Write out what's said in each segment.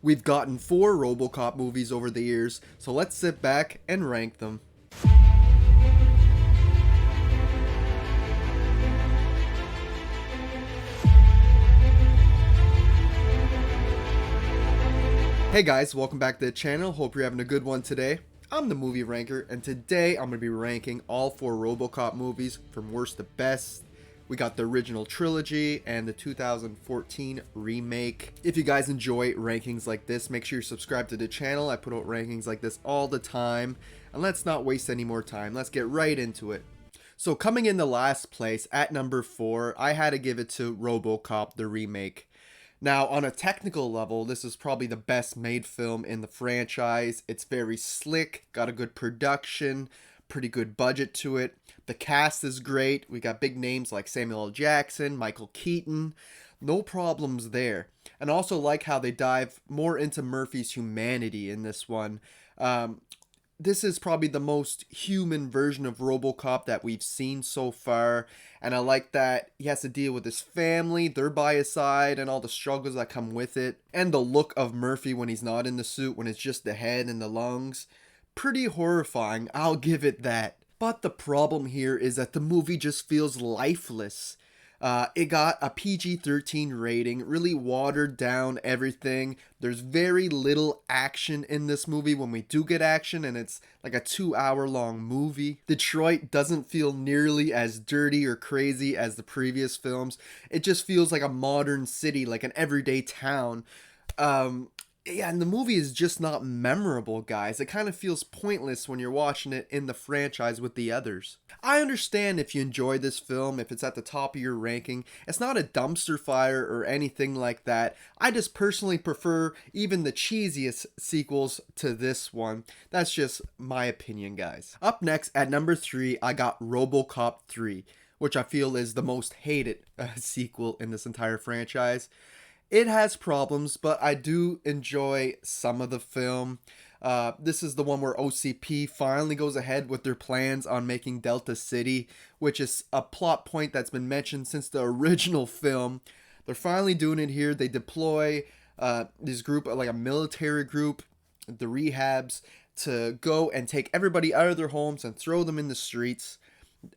We've gotten 4 RoboCop movies over the years, so let's sit back and rank them. Hey guys, welcome back to the channel. Hope you're having a good one today. I'm the movie ranker, and today I'm going to be ranking all 4 RoboCop movies from worst to best. We got the original trilogy and the 2014 remake. If you guys enjoy rankings like this, make sure you subscribe to the channel. I put out rankings like this all the time. And let's not waste any more time. Let's get right into it. So coming in the last place at number 4, I had to give it to RoboCop the remake. Now, on a technical level, this is probably the best made film in the franchise. It's very slick, got a good production, pretty good budget to it. The cast is great. We got big names like Samuel L. Jackson, Michael Keaton. No problems there. And also like how they dive more into Murphy's humanity in this one. This is probably the most human version of RoboCop that we've seen so far, and I like that he has to deal with his family, they're by his side, and all the struggles that come with it, and the look of Murphy when he's not in the suit, when it's just the head and the lungs. Pretty horrifying, I'll give it that. But the problem here is that the movie just feels lifeless. It got a PG-13 rating, really watered down everything. There's very little action in this movie when we do get action, and it's like a 2-hour long movie. Detroit doesn't feel nearly as dirty or crazy as the previous films. It just feels like a modern city, like an everyday town. Yeah, and the movie is just not memorable, guys. It kind of feels pointless when you're watching it in the franchise with the others. I understand if you enjoy this film, if it's at the top of your ranking. It's not a dumpster fire or anything like that. I just personally prefer even the cheesiest sequels to this one. That's just my opinion, guys. Up next, at number 3, I got RoboCop 3, which I feel is the most hated sequel in this entire franchise. It has problems, but I do enjoy some of the film. This is the one where OCP finally goes ahead with their plans on making Delta City, which is a plot point that's been mentioned since the original film. They're finally doing it here. They deploy this group, like a military group, the rehabs, to go and take everybody out of their homes and throw them in the streets.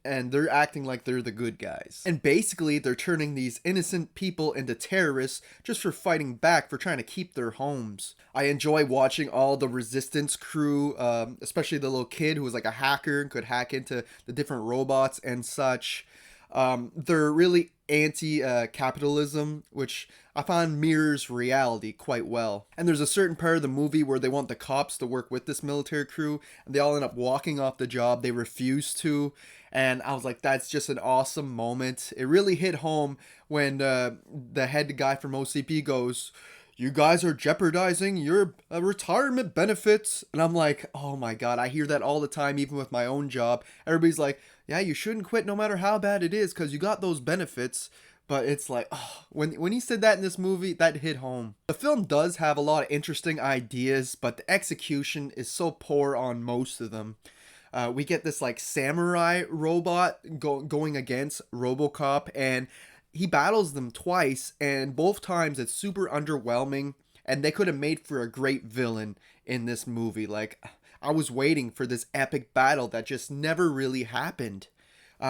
And they're acting like they're the good guys. And basically, they're turning these innocent people into terrorists just for fighting back, for trying to keep their homes. I enjoy watching all the resistance crew, especially the little kid who was like a hacker and could hack into the different robots and such. They're really anti-capitalism, which I find mirrors reality quite well. And there's a certain part of the movie where they want the cops to work with this military crew, and they all end up walking off the job. They refuse to. And I was like, that's just an awesome moment. It really hit home when the head guy from OCP goes, "You guys are jeopardizing your retirement benefits." And I'm like, oh my God, I hear that all the time, even with my own job. Everybody's like, yeah, you shouldn't quit no matter how bad it is because you got those benefits. But it's like, oh, when he said that in this movie, that hit home. The film does have a lot of interesting ideas, but the execution is so poor on most of them. We get this like samurai robot going against RoboCop, and he battles them twice, and both times it's super underwhelming, and they could have made for a great villain in this movie. Like, I was waiting for this epic battle that just never really happened.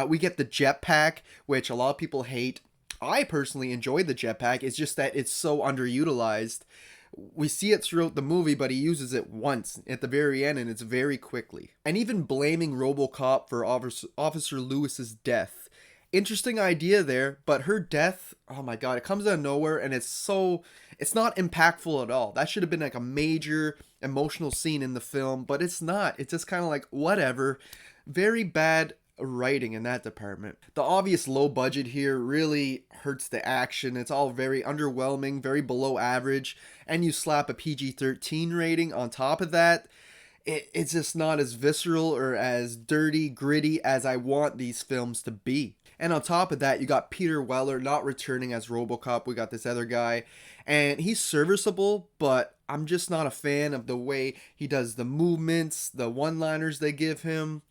We get the jetpack, which a lot of people hate. I personally enjoy the jetpack. It's just that it's so underutilized. We see it throughout the movie, but he uses it once at the very end, and it's very quickly. And even blaming RoboCop for Officer Lewis's death. Interesting idea there, but her death, oh my God, it comes out of nowhere, and it's not impactful at all. That should have been like a major emotional scene in the film, but it's not. It's just kind of like, whatever. Very bad writing in that department. The obvious low budget here really hurts the action. It's all very underwhelming, very below average, and you slap a PG-13 rating on top of that, it's just not as visceral or as dirty, gritty as I want these films to be. And on top of that, you got Peter Weller not returning as RoboCop. We got this other guy, and he's serviceable, but I'm just not a fan of the way he does the movements, the one-liners they give him.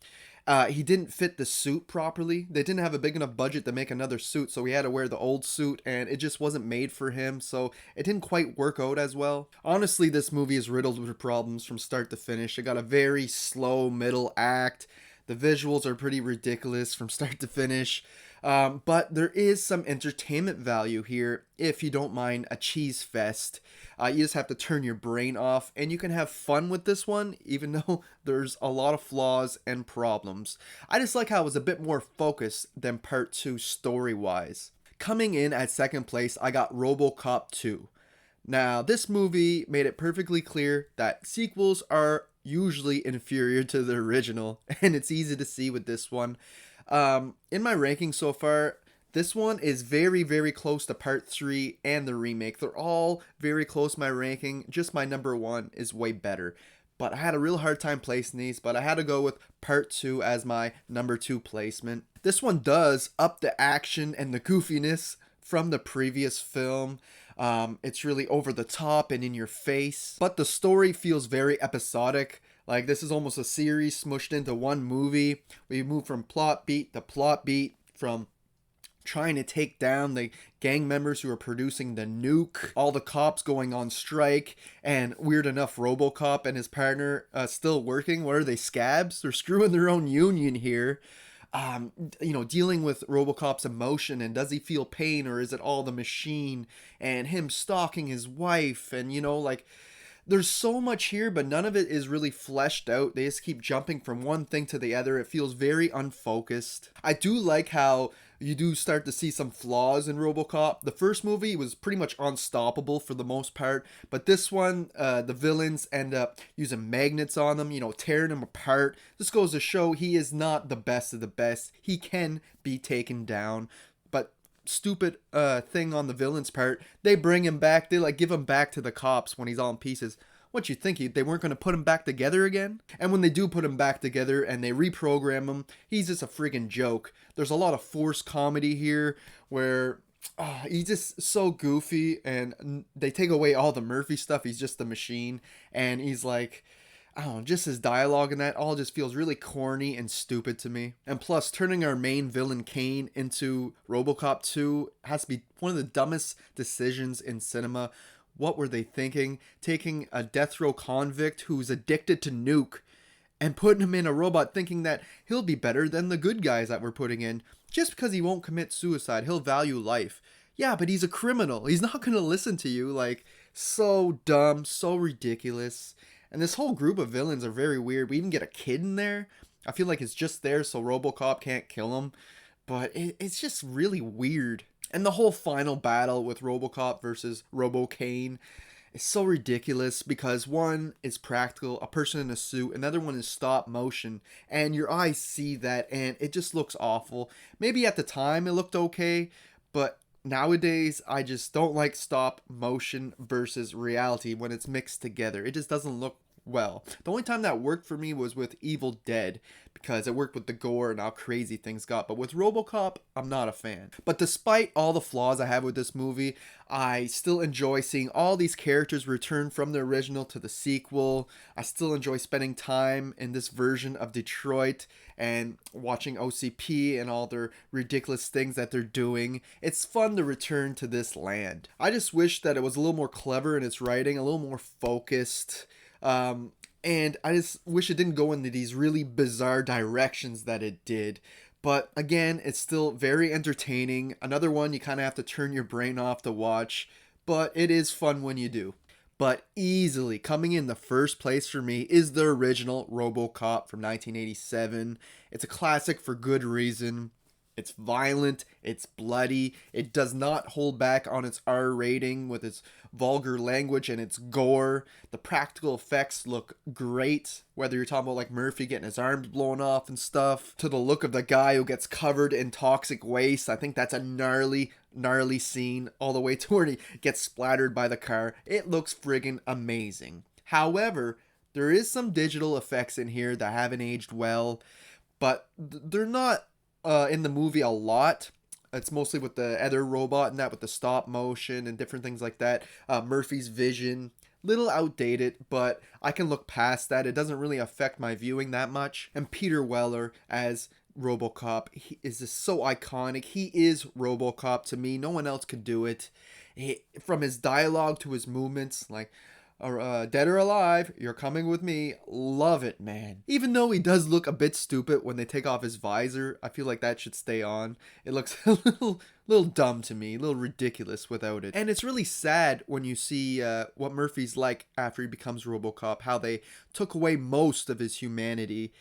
He didn't fit the suit properly. They didn't have a big enough budget to make another suit, so he had to wear the old suit, and it just wasn't made for him, so it didn't quite work out as well. Honestly, this movie is riddled with problems from start to finish. It got a very slow middle act. The visuals are pretty ridiculous from start to finish. But there is some entertainment value here if you don't mind a cheese fest. You just have to turn your brain off and you can have fun with this one, even though there's a lot of flaws and problems. I just like how it was a bit more focused than part 2 story wise. Coming in at second place, I got RoboCop 2. Now, this movie made it perfectly clear that sequels are usually inferior to the original, and it's easy to see with this one. In my ranking so far, this one is very, very close to part 3 and the remake. They're all very close my ranking, just my number 1 is way better. But I had a real hard time placing these, but I had to go with part 2 as my number 2 placement. This one does up the action and the goofiness from the previous film. It's really over the top and in your face, but the story feels very episodic. Like this is almost a series smushed into one movie. We move from plot beat to plot beat, from trying to take down the gang members who are producing the nuke, all the cops going on strike, and weird enough, RoboCop and his partner still working. What are they, scabs? They're screwing their own union here. Dealing with RoboCop's emotion, and does he feel pain or is it all the machine, and him stalking his wife, and there's so much here, but none of it is really fleshed out. They just keep jumping from one thing to the other. It feels very unfocused. I do like how you do start to see some flaws in RoboCop. The first movie was pretty much unstoppable for the most part, but this one, the villains end up using magnets on them, tearing them apart. This goes to show he is not the best of the best. He can be taken down, but stupid thing on the villain's part, they bring him back. They give him back to the cops when he's all in pieces. What, you think they weren't going to put him back together again? And when they do put him back together and they reprogram him, he's just a friggin' joke. There's a lot of forced comedy here where he's just so goofy, and they take away all the Murphy stuff. He's just the machine, and he's like, I don't know, just his dialogue and that all just feels really corny and stupid to me. And plus, turning our main villain Kane into RoboCop 2 has to be one of the dumbest decisions in cinema. What were they thinking? Taking a death row convict who's addicted to nuke and putting him in a robot, thinking that he'll be better than the good guys that we're putting in. Just because he won't commit suicide, he'll value life. Yeah, but he's a criminal. He's not going to listen to you. So dumb, so ridiculous. And this whole group of villains are very weird. We even get a kid in there. I feel like it's just there so RoboCop can't kill him. But it's just really weird. And the whole final battle with RoboCop versus RoboCane is so ridiculous because one is practical, a person in a suit, another one is stop motion, and your eyes see that and it just looks awful. Maybe at the time it looked okay, but nowadays I just don't like stop motion versus reality when it's mixed together. It just doesn't look well. The only time that worked for me was with Evil Dead, because it worked with the gore and how crazy things got. But with RoboCop, I'm not a fan. But despite all the flaws I have with this movie, I still enjoy seeing all these characters return from the original to the sequel. I still enjoy spending time in this version of Detroit and watching OCP and all their ridiculous things that they're doing. It's fun to return to this land. I just wish that it was a little more clever in its writing, a little more focused. And I just wish it didn't go into these really bizarre directions that it did. But again, it's still very entertaining. Another one you kind of have to turn your brain off to watch, but it is fun when you do. But easily coming in the first place for me is the original RoboCop from 1987. It's a classic for good reason. It's violent, it's bloody, it does not hold back on its R rating with its vulgar language and its gore. The practical effects look great, whether you're talking about Murphy getting his arms blown off and stuff, to the look of the guy who gets covered in toxic waste. I think that's a gnarly scene, all the way to where he gets splattered by the car. It looks friggin' amazing. However, there is some digital effects in here that haven't aged well, but they're not in the movie a lot. It's mostly with the other robot and that, with the stop motion and different things like that. Murphy's vision little outdated, but I can look past that. It doesn't really affect my viewing that much. And Peter Weller as RoboCop, he is just so iconic. He is RoboCop to me. No one else could do it. From his dialogue to his movements, like, dead or alive, you're coming with me. Love it, man. Even though he does look a bit stupid when they take off his visor, I feel like that should stay on. It looks a little dumb to me, a little ridiculous without it. And it's really sad when you see what Murphy's like after he becomes RoboCop, how they took away most of his humanity,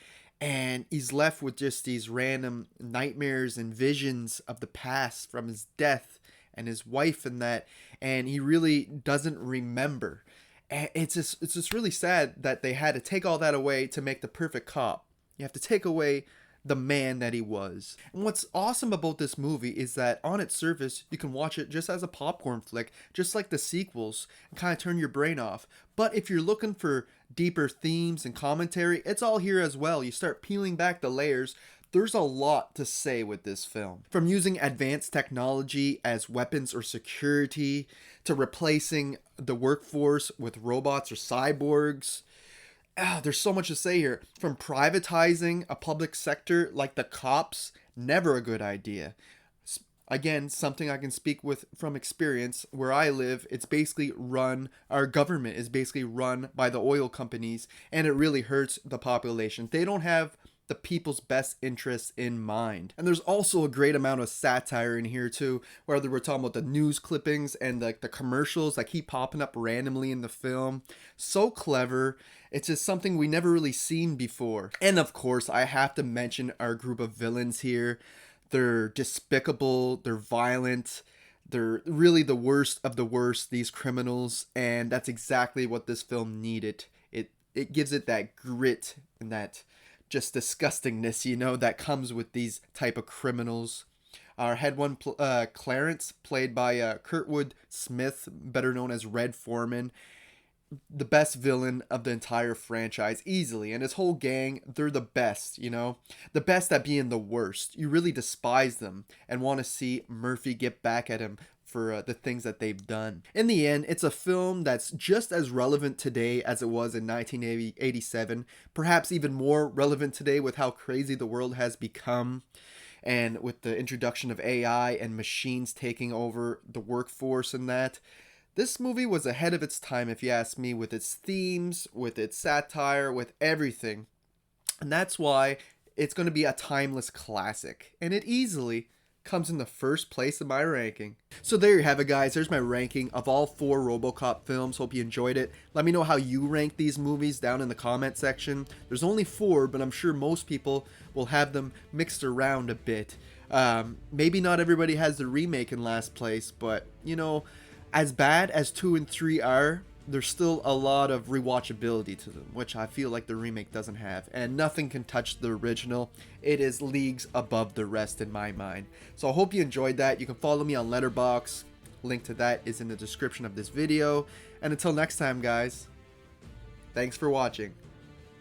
and he's left with just these random nightmares and visions of the past from his death and his wife and that, and he really doesn't remember. And it's just really sad that they had to take all that away to make the perfect cop. You have to take away the man that he was. And what's awesome about this movie is that on its surface, you can watch it just as a popcorn flick, just like the sequels, and kind of turn your brain off. But if you're looking for deeper themes and commentary, it's all here as well. You start peeling back the layers. There's a lot to say with this film. From using advanced technology as weapons or security, to replacing the workforce with robots or cyborgs. There's so much to say here. From privatizing a public sector like the cops, never a good idea. Again, something I can speak with from experience. Where I live, it's basically run, our government is basically run by the oil companies, and it really hurts the population. They don't have the people's best interests in mind. And there's also a great amount of satire in here too, whether we're talking about the news clippings and the commercials that keep popping up randomly in the film. So clever. It's just something we never really seen before. And of course, I have to mention our group of villains here. They're despicable, they're violent, they're really the worst of the worst, these criminals, and that's exactly what this film needed. It gives it that grit and that just disgustingness, you know, that comes with these type of criminals. Our head one, Clarence, played by Kurtwood Smith, better known as Red Foreman, the best villain of the entire franchise, easily. And his whole gang, they're the best, you know, the best at being the worst. You really despise them and want to see Murphy get back at him for the things that they've done. In the end, it's a film that's just as relevant today as it was in 1987, perhaps even more relevant today with how crazy the world has become, and with the introduction of AI and machines taking over the workforce and that. This movie was ahead of its time, if you ask me, with its themes, with its satire, with everything. And that's why it's going to be a timeless classic, and it easily comes in the first place in my ranking. So there you have it, guys. There's my ranking of all 4 RoboCop films. Hope you enjoyed it. Let me know how you rank these movies down in the comment section. There's only 4, but I'm sure most people will have them mixed around a bit. Maybe not everybody has the remake in last place, but you know, as bad as 2 and 3 are, there's still a lot of rewatchability to them, which I feel like the remake doesn't have, and nothing can touch the original. It is leagues above the rest in my mind. So I hope you enjoyed that. You can follow me on Letterboxd. Link to that is in the description of this video. And until next time, guys, thanks for watching.